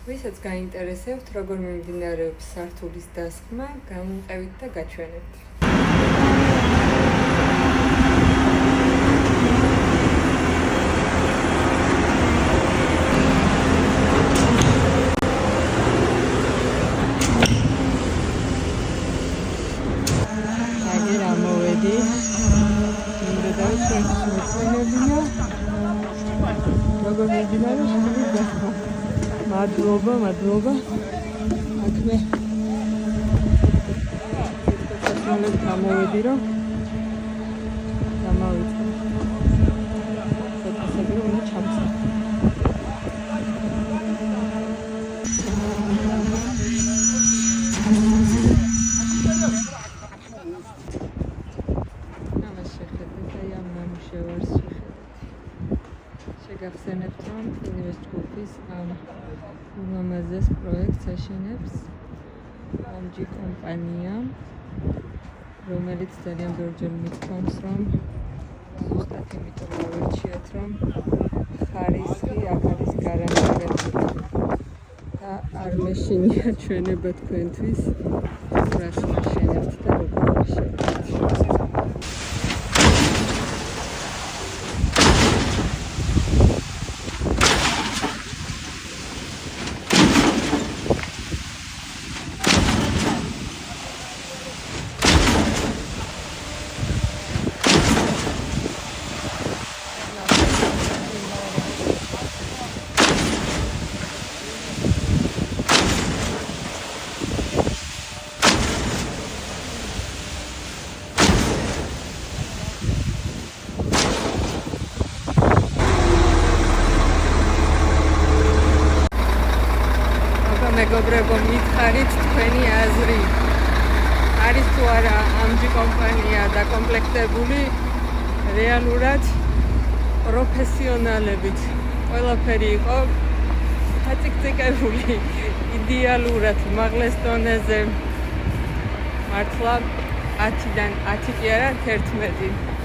ვისაც გაინტერესებთ, როგორ მიმდინარეობს სართულის დასხმა, გამოვყევით და გაჩვენებთ. Madloba. Akme. Personal გამოვედი რომ გამავიწყე. ფოტოსები უნდა ჩამწა. ამას შეხედეთ, აი ამ ნამუშევარს შეხედეთ. შეგახსენებთ, რომ Invest Group-ის ამ ულამაზეს პროექტს აშენებს AMG კომპანია, რომელიც ძალიან ბევრჯერ მithქვამს, რომ ზუსტად იმიტომ გავერჩიათ, რომ ხარისხი აქ არის გარანტირებული და არ მეშინია ჩვენება თქვენთვის, რას მაშენებთ და როგორ მაშენებთ. მეგობრებო, მითხარით თქვენი აზრი. არის თუ არა AMG კომპანია დაკომპლექტებული რეალურად პროფესიონალებით. ყველაფერი იყო გაწიკწიკებული იდეალურად უმაღლეს დონეზე. მართლა 10-დან 10 კი არა 11.